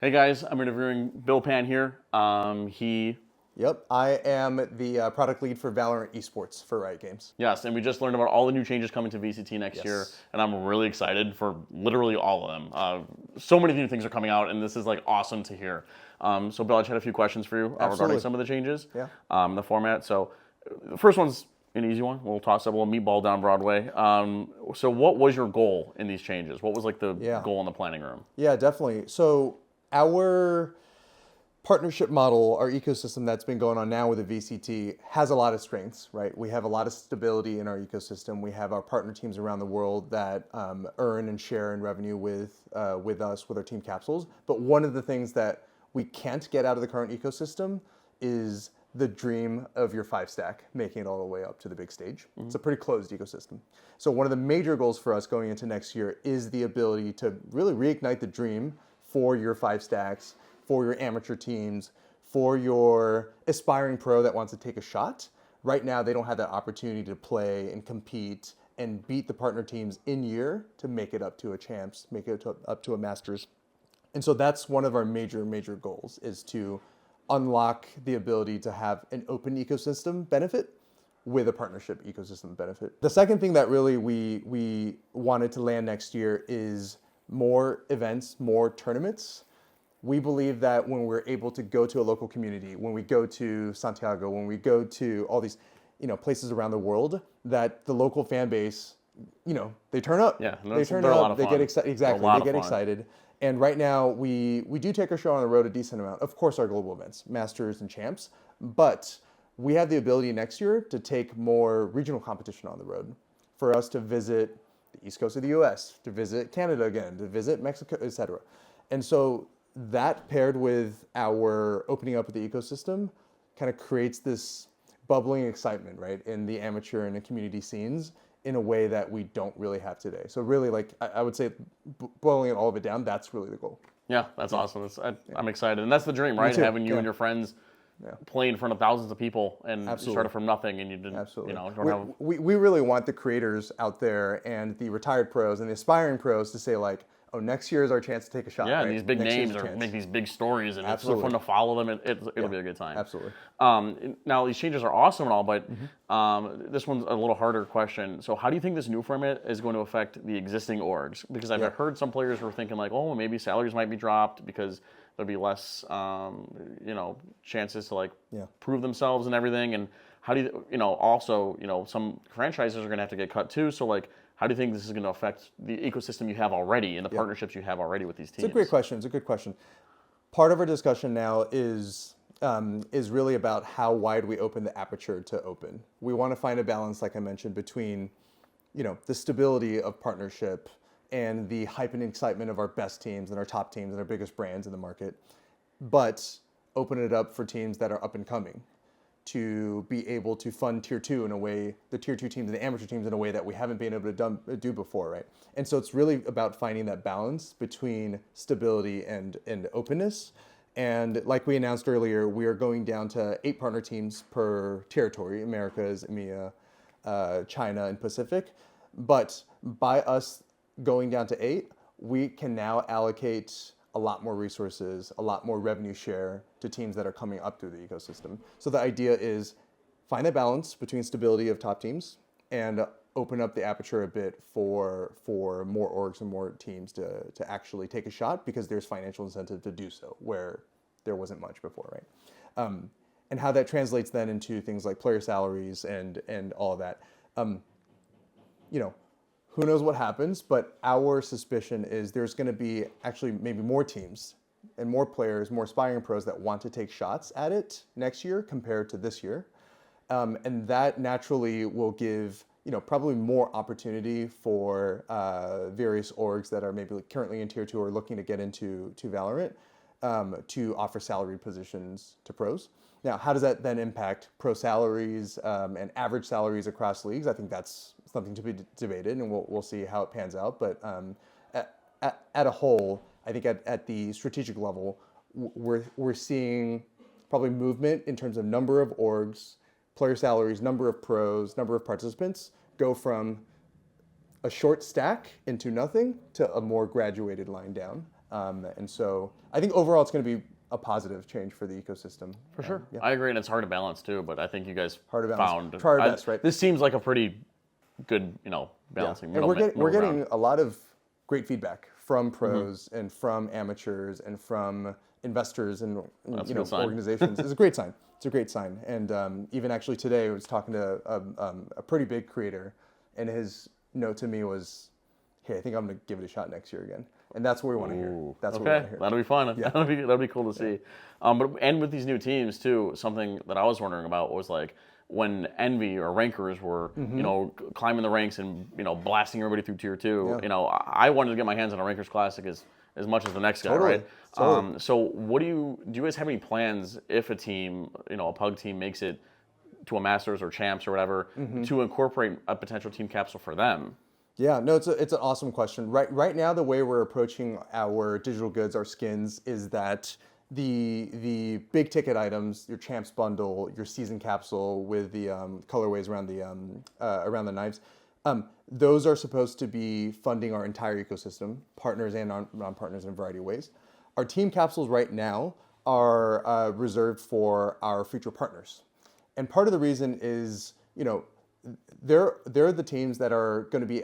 Hey guys, I'm interviewing Bill Pan here. Yep, I am the product lead for Valorant Esports for Riot Games. Yes, and we just learned about all the new changes coming to VCT next year, Yes. and I'm really excited for literally all of them. So many new things are coming out, and this is like awesome to hear. So Bill, I just had a few questions for you regarding Absolutely. some of the changes, Yeah. the format. So the first one's an easy one. We'll toss up a little meatball down Broadway. So what was your goal in these changes? What was like the Yeah. goal in the planning room? Yeah, definitely. So our partnership model, our ecosystem that's been going on now with the VCT has a lot of strengths, right? We have a lot of stability in our ecosystem. We have our partner teams around the world that earn and share in revenue with us, with our team capsules. But one of the things that we can't get out of the current ecosystem is the dream of your five stack, making it all the way up to the big stage. It's a pretty closed ecosystem. So one of the major goals for us going into next year is the ability to really reignite the dream for your five stacks, for your amateur teams, for your aspiring pro that wants to take a shot. Right now, they don't have that opportunity to play and compete and beat the partner teams in year to make it up to a champs, make it up to a masters. And so that's one of our major goals, is to unlock the ability to have an open ecosystem benefit with a partnership ecosystem benefit. The second thing that really we wanted to land next year is more events, more tournaments. We believe that when we're able to go to a local community, when we go to Santiago, when we go to all these, places around the world, that the local fan base, they turn up. Yeah, They turn they're a lot up. of They get fun. excited. They're a Exactly, lot they of get fun. excited. And right now, we do take our show on the road a decent amount. Of course, our global events, Masters and Champs, but we have the ability next year to take more regional competition on the road, for us to visit the East Coast of the U.S., to visit Canada again, to visit Mexico, etc. And so that paired with our opening up of the ecosystem kind of creates this bubbling excitement, right, in the amateur and the community scenes in a way that we don't really have today. So really, like I would say, boiling all of it down, that's really the goal. Yeah, that's awesome. I'm excited, and that's the dream, Me right? too. Having you Yeah. and your friends Yeah. play in front of thousands of people, and you Absolutely. started from nothing, and you didn't, Absolutely. don't We, have. we really want the creators out there and the retired pros and the aspiring pros to say, like, oh, next year is our chance to take a shot, Yeah, and right? these big Next year's names a are chance. make these big stories, and it's so fun Absolutely. to follow them. And it'll Yeah. be a good time. Absolutely. Now these changes are awesome and all, but this one's a little harder question. So how do you think this new format is going to affect the existing orgs? Because I've Yeah. heard some players were thinking like, oh, maybe salaries might be dropped because there'll be less, chances to like Yeah. prove themselves and everything. And how do also, some franchises are going to have to get cut too. So like, how do you think this is going to affect the ecosystem you have already and the partnerships you have already with these teams? It's a great question. It's a good question. Part of our discussion now is really about how wide we open the aperture to open. We want to find a balance, like I mentioned, between the stability of partnership and the hype and excitement of our best teams and our top teams and our biggest brands in the market, but open it up for teams that are up and coming, to be able to fund tier two in a way, the tier two teams and the amateur teams in a way that we haven't been able to do before, right? And so it's really about finding that balance between stability and openness. And like we announced earlier, we are going down to 8 partner teams per territory: Americas, EMEA, China, and Pacific. But by us going down to 8, we can now allocate a lot more resources, a lot more revenue share to teams that are coming up through the ecosystem. So the idea is find a balance between stability of top teams and open up the aperture a bit for more orgs and more teams to actually take a shot, because there's financial incentive to do so where there wasn't much before, right? And how that translates then into things like player salaries and all of that. Who knows what happens, but our suspicion is there's going to be actually maybe more teams and more players, more aspiring pros that want to take shots at it next year compared to this year. And that naturally will give probably more opportunity for various orgs that are maybe currently in tier 2 or looking to get into Valorant, to offer salary positions to pros. Now, how does that then impact pro salaries and average salaries across leagues? I think that's something to be debated, and we'll see how it pans out. But at a whole, I think at the strategic level, we're seeing probably movement in terms of number of orgs, player salaries, number of pros, number of participants go from a short stack into nothing to a more graduated line down. And so I think overall it's going to be a positive change for the ecosystem. For sure. I agree, and it's hard to balance too, but I think you guys Hard to balance. found Try our best, right? This seems like a pretty good, balancing. And we're middle getting ground. a lot of great feedback from pros and from amateurs and from investors and That's a good sign. organizations. It's a great sign. It's a great sign. And even actually today, I was talking to a pretty big creator, and his note to me was, "Hey, I think I'm going to give it a shot next year again." And that's what we want to hear. That's what we want to hear. That'll be fun. That'll be cool to see. And with these new teams too, something that I was wondering about was like when Envy or Rankers were, climbing the ranks and blasting everybody through tier 2. Yeah. I wanted to get my hands on a Rankers Classic as much as the next guy, right? Totally. So what do you guys have any plans if a team, a pug team makes it to a Masters or Champs or whatever, to incorporate a potential team capsule for them? Yeah, no, it's an awesome question. Right now, the way we're approaching our digital goods, our skins, is that the big ticket items, your champs bundle, your season capsule with the colorways around the knives, those are supposed to be funding our entire ecosystem, partners and non-partners in a variety of ways. Our team capsules right now are reserved for our future partners, and part of the reason is they're the teams that are going to be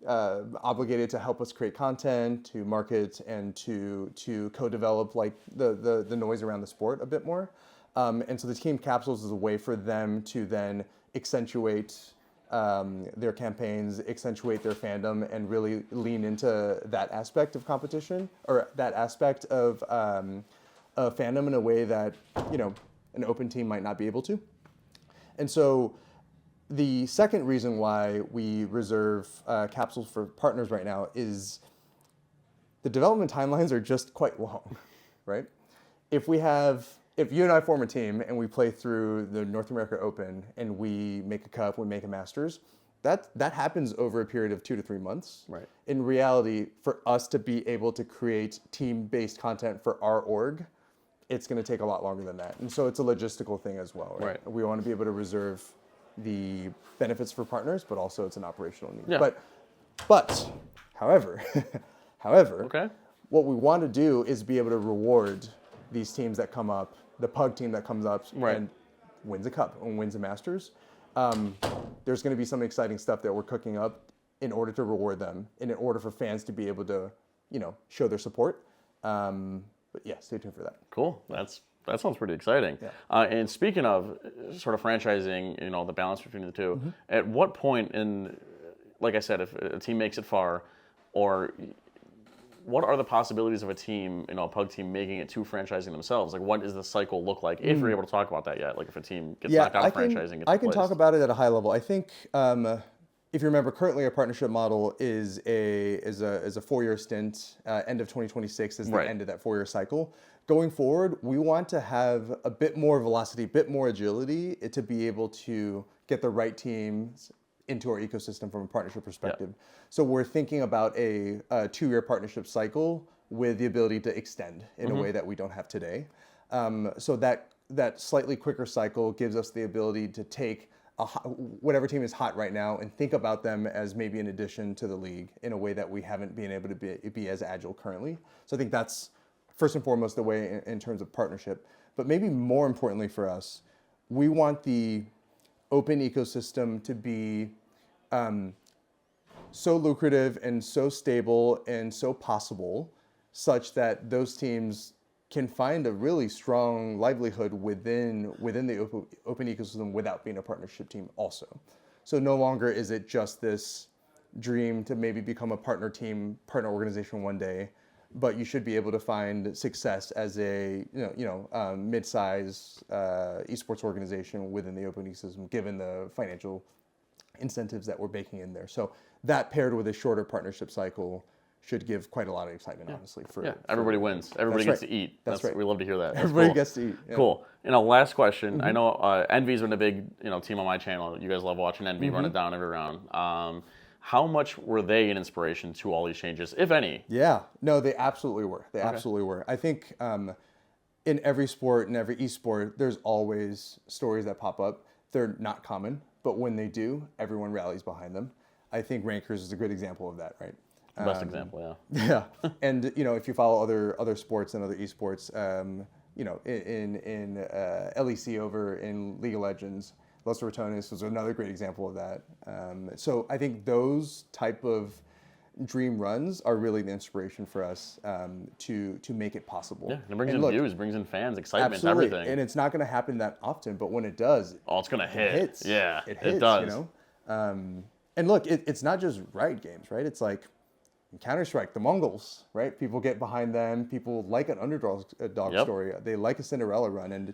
obligated to help us create content, to market, and to co-develop like the noise around the sport a bit more. And so the team capsules is a way for them to then accentuate their campaigns, accentuate their fandom, and really lean into that aspect of competition or that aspect of fandom in a way that an open team might not be able to. And so the second reason why we reserve capsules for partners right now is the development timelines are just quite long, right? If you and I form a team and we play through the North America Open and we make a cup, we make a Masters, that happens over a period of 2 to 3 months. Right. In reality, for us to be able to create team-based content for our org, it's going to take a lot longer than that. And so it's a logistical thing as well, right? We want to be able to reserve the benefits for partners, but also it's an operational need. Yeah. But however, Okay. what we want to do is be able to reward these teams that come up, the pug team that comes up and wins a cup and wins a Masters. There's going to be some exciting stuff that we're cooking up in order to reward them and in order for fans to be able to, show their support. But yeah, stay tuned for that. Cool. That sounds pretty exciting. Yeah. And speaking of sort of franchising, the balance between the two, at what point like I said, if a team makes it far, or what are the possibilities of a team, a pug team making it to franchising themselves? Like, what does the cycle look like if you're able to talk about that yet? Like, if a team gets knocked out of franchising, I can talk about it at a high level. I think if you remember, currently our partnership model is a 4-year stint. End of 2026 is the end of that 4-year cycle. Going forward, we want to have a bit more velocity, a bit more agility to be able to get the right teams into our ecosystem from a partnership perspective. Yep. So we're thinking about a 2-year partnership cycle with the ability to extend in a way that we don't have today. So that slightly quicker cycle gives us the ability to take whatever team is hot right now and think about them as maybe an addition to the league in a way that we haven't been able to be as agile currently. So I think that's first and foremost the way in terms of partnership. But maybe more importantly for us, we want the open ecosystem to be so lucrative and so stable and so possible such that those teams can find a really strong livelihood within the open ecosystem without being a partnership team also. So no longer is it just this dream to maybe become a partner team, partner organization one day, but you should be able to find success as a mid-size esports organization within the open ecosystem, given the financial incentives that we're baking in there. So that paired with a shorter partnership cycle should give quite a lot of excitement, honestly. Everybody wins. Everybody gets to eat. That's right. We love to hear that. That's Everybody cool. gets to eat. Yeah. Cool. Last question. I know Envy's been a big team on my channel. You guys love watching Envy run it down every round. How much were they an inspiration to all these changes, if any? Yeah. No, they absolutely were. Absolutely were. I think in every sport, in every esport, there's always stories that pop up. They're not common, but when they do, everyone rallies behind them. I think Rankers is a good example of that, right? Best example, yeah. Yeah, and you know, if you follow other sports and other esports, you know, in LEC over in League of Legends, Los Ratones was another great example of that. So I think those type of dream runs are really the inspiration for us to make it possible. Yeah, it brings And in look, views, brings in fans, excitement, absolutely, everything. and it's not going to happen that often, but when it does, Oh, it's gonna hit. it hits. Yeah, it hits. it does. You know, and look, it's not just Riot Games, right? It's like Counter-Strike, the Mongols, right? People get behind them. People like an underdog story. They like a Cinderella run, and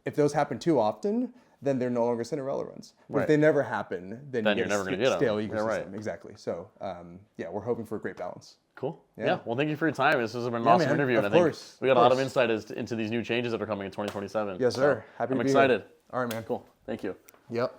if those happen too often, then they're no longer Cinderella runs. But if they never happen, then you you're get never a gonna get them. stale Yeah, ecosystem. right. Exactly. So yeah, we're hoping for a great balance. Cool. Yeah. Well, thank you for your time. This has been an Yeah, awesome man. interview, and Of I think course. we got Of a lot of course. insight into these new changes that are coming in 2027. Yes, sir. So Happy I'm to be excited. here. All right, man. Cool. Thank you. Yep.